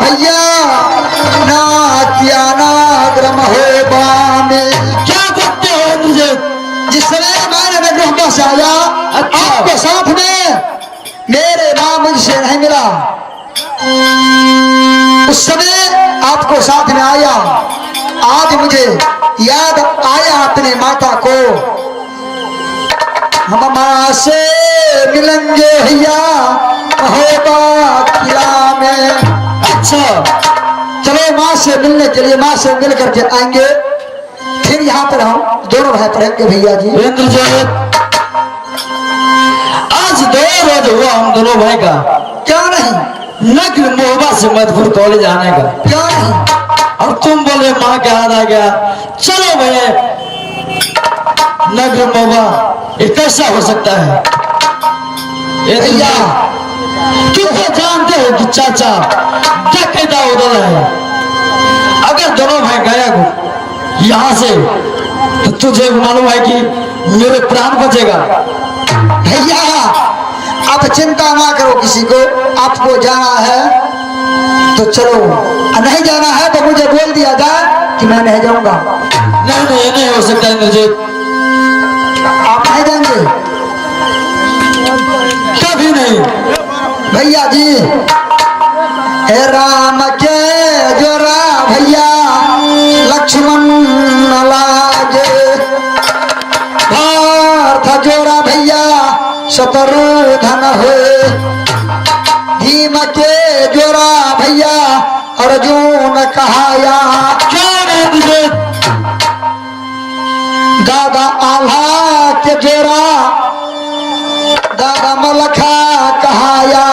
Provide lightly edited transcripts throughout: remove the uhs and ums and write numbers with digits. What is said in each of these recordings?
भैया नात्या नाग्रम हो बामे। क्या करते हो मुझे? जिस समय मैंने नगरों से आया आपके साथ में मेरे माँ मुझसे नहीं मिला, उस समय आपको साथ में आया। आज मुझे याद आया अपने माता को, हम माँ से मिलेंगे भैया महोबा किला में। अच्छा चलो माँ से मिलने के लिए, माँ से मिल करके आएंगे, फिर यहाँ पर हम दोनों भाई पढ़ेंगे भैया जी। आज 2 रोज हुआ हम दोनों भाई का। क्या नहीं? नगर मोहबा से मधुपुर कॉलेज आने का। क्या नहीं? और तुम बोले माँ के याद आ गया, चलो भैया नगर मोहबा। ये कैसा हो सकता है? भैया तुम तो जानते हो कि चाचा डकैता उधर है। अगर दोनों भाई गए यहाँ से तो तुझे मालूम है कि मेरे प्राण बचेगा। भैया आप चिंता ना करो किसी को, आपको जाना है तो चलो, नहीं जाना है तो मुझे बोल दिया जाए कि मैं नहीं जाऊंगा। नहीं नहीं ये नहीं हो सकता इंद्रजीत, आप नहीं जाएंगे? कभी नहीं। भैया जी हे राम के जोरा भैया लक्ष्मण न लागे, भारत जोरा भैया शत्रुघ्न हो, भीम के जोरा भैया अर्जुन कहाया। दादा आल्हा के जोरा दादा मलखा कहाया,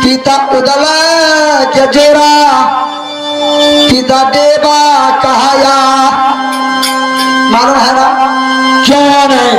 पिता उदल के जोरा पिता देवा कहाया। मालूम है ना? क्यों नहीं?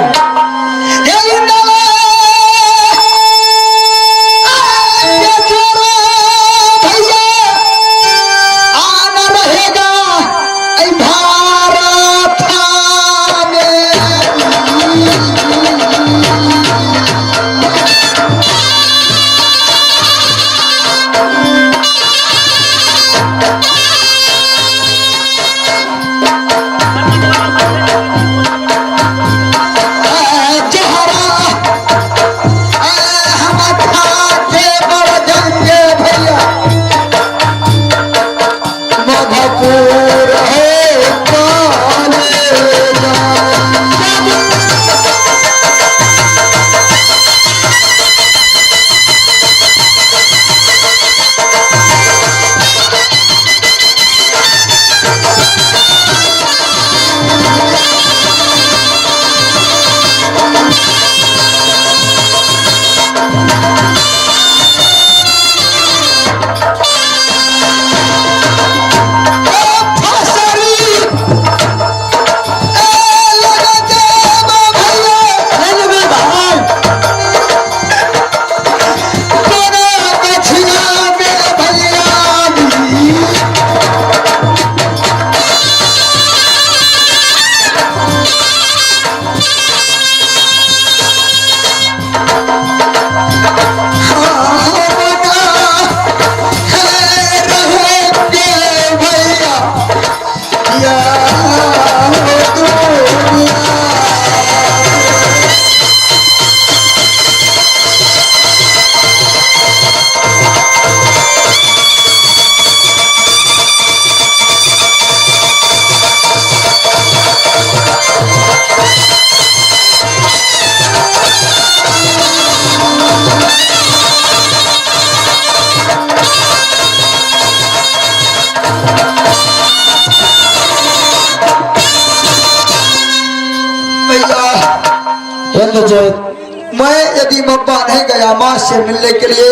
मैं यदि मब्बा नहीं गया माँ से मिलने के लिए,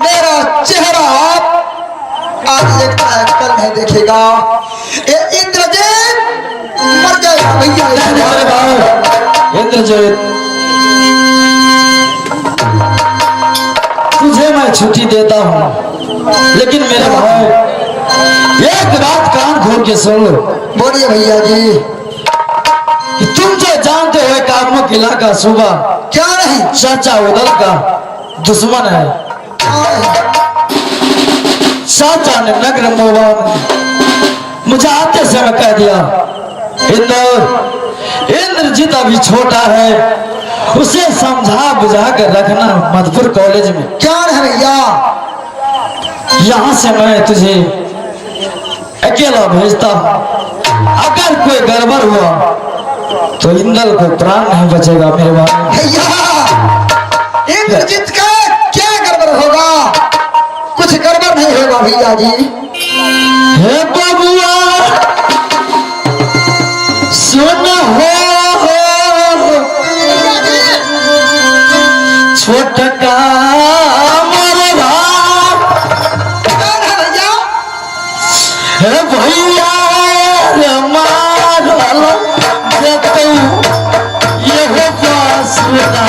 मेरा चेहरा आज देखता है कल नहीं देखेगा। ये इंद्रजीत मर जाएगा भैया। इंद्रजीत तुझे मैं छुट्टी देता हूँ, लेकिन मेरे भाई एक बात कान खोल के सुन लो। बोलिए भैया जी। तुम जो जानते हो कागमो किला का सुबह क्या नहीं? चाचा उदल का दुश्मन है। चाचा ने नगर मोबान मुझे आते समय कह दिया, इंद्रजीत अभी छोटा है, उसे समझा बुझा कर रखना मधुपुर कॉलेज में। क्या है भैया? यहाँ से मैं तुझे अकेला भेजता हूँ। अगर कोई गड़बड़ हुआ तो इंद्र को प्राण नहीं बचेगा मेरे बारे में। भैया इंद्रजीत का क्या गड़बड़ होगा? कुछ गड़बड़ नहीं होगा भैया जी। हे बबुआ सुन हो छोटका मरवा। हे भैया रे मारल जतऊ यहो पासुदा।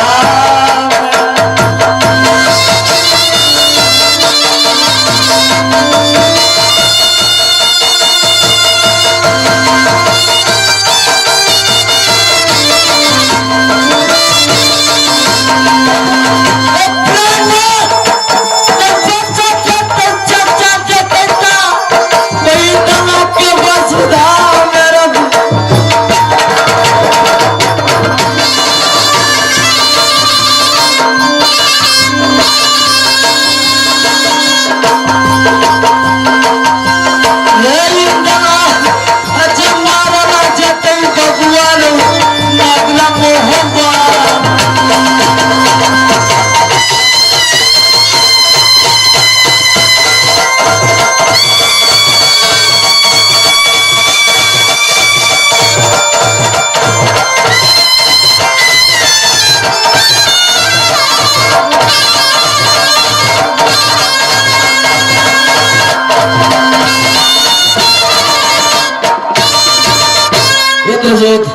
इंद्रजीत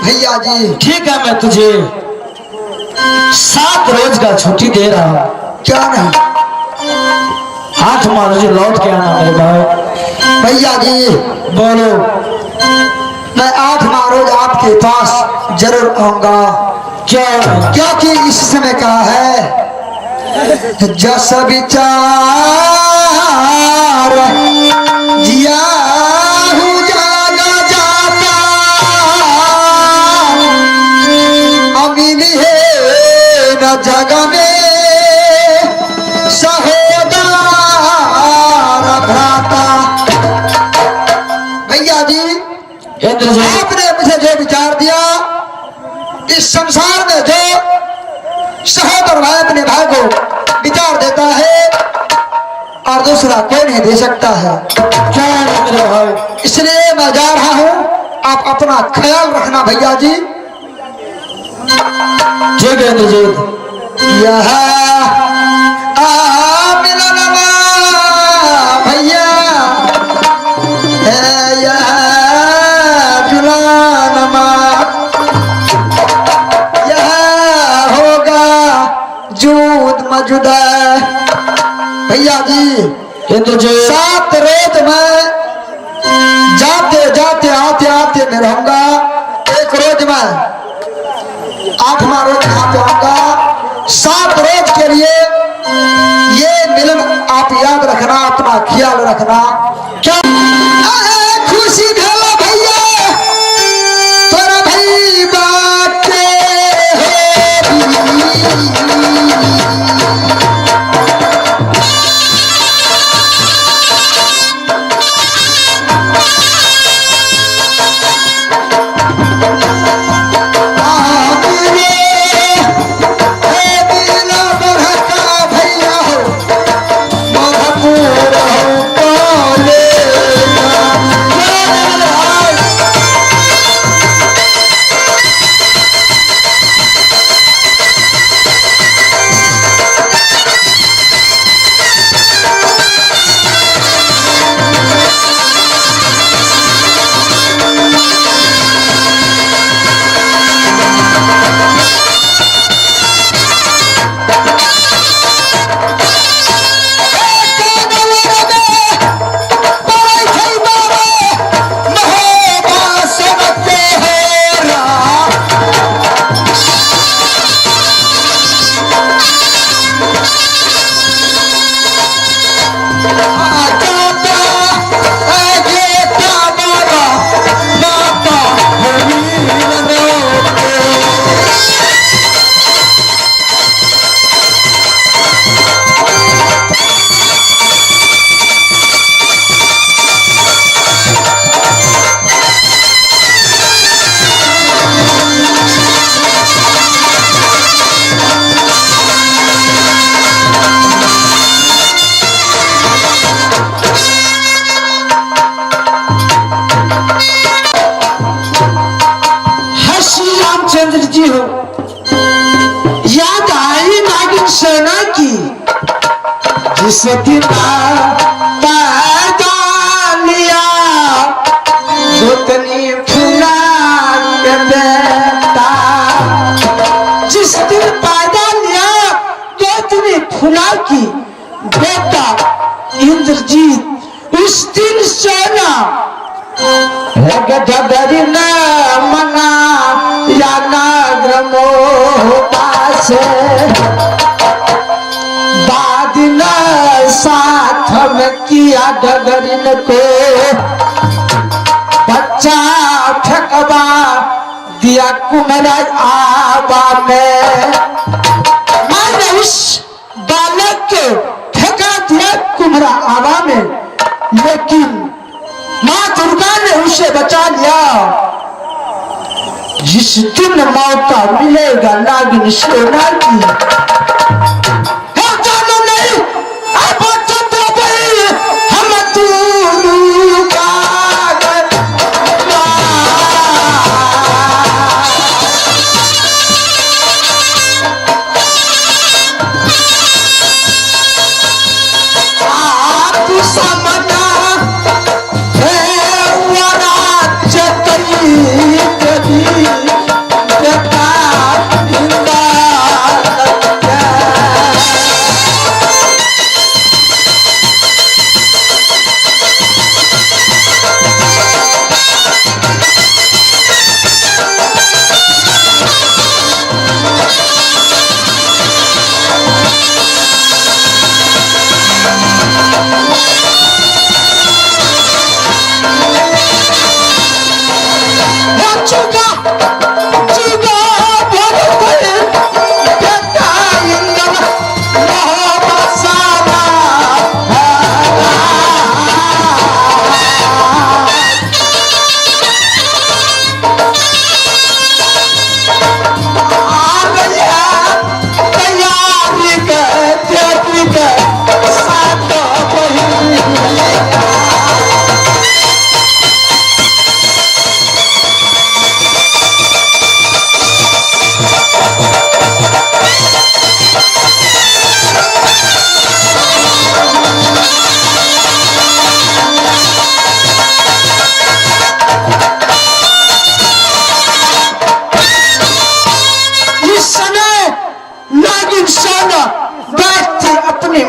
भैया जी ठीक है, मैं तुझे 7 रोज का छुट्टी दे रहा हूँ। क्या नहीं? 8 माह मुझे लौट के आना मेरे भाई। भैया जी बोलो। मैं 8 माह रोज आपके पास जरूर आऊंगा। क्या? क्योंकि इस समय का है जस विचार जिया हूँ जागा जाता अमीन है न जग में सहोदर भ्राता। भैया जी इंद्रजीत आपने मुझे जो विचार दिया, इस संसार में जो सहोदर भाई अपने भाई को विचार देता है और दूसरा कोई नहीं दे सकता है। क्या है मेरे भाई? इसलिए मैं जा रहा हूँ, आप अपना ख्याल रखना भैया जी। ठीक है इंद्रजीत। यह मिलनवा भैया है, यह जुलानमा, यह होगा जूद मजुदा। भैया जी इंद्रजीत 7 रोज मैं जाते जाते आते आते में रहूंगा। 1 रोज मैं 8वां रोज यहाँ पे आऊंगा। 7 रोज के लिए ये मिलन आप याद रखना, अपना ख्याल रखना। क्या खुशी भेला भैया तोरा भाई बाटे जिस दिन पैदा लिया गोतनी फूला के बेटा, जिस दिन पैदा लिया गोतनी फूला की बेटा इंद्रजीत, उस दिन सोना डगरी न मना या नाग्रमो पास बादिन साथ में किया डगरिन को बच्चा फेंकवा दिया कुमरा आबा में। मैंने उस बालक को फेंका दिया कुमरा आबा में, लेकिन माँ दुर्गा ने उसे बचा लिया। जिस दिन मौका मिलेगा नागिन सोना की,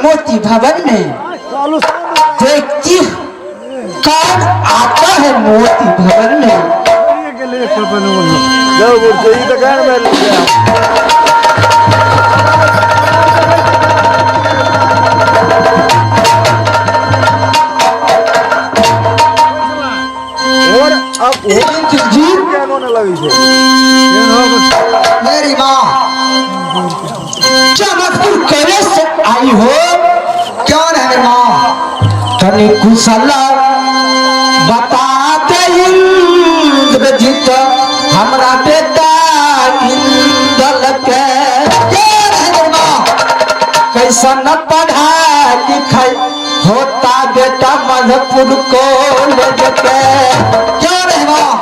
मोती भवन में देखती कौन आता है मोती भवन में। मेरी माँ जनकपुर करे से आई हो, कौन है माँ? तनी कुशल बता दे इंद्रजीत, हमरा बेटा इंदल के कौन है माँ? कैसा न पढ़ा लिखाई होता बेटा मधुपुर कॉलेज के, कौन है माँ?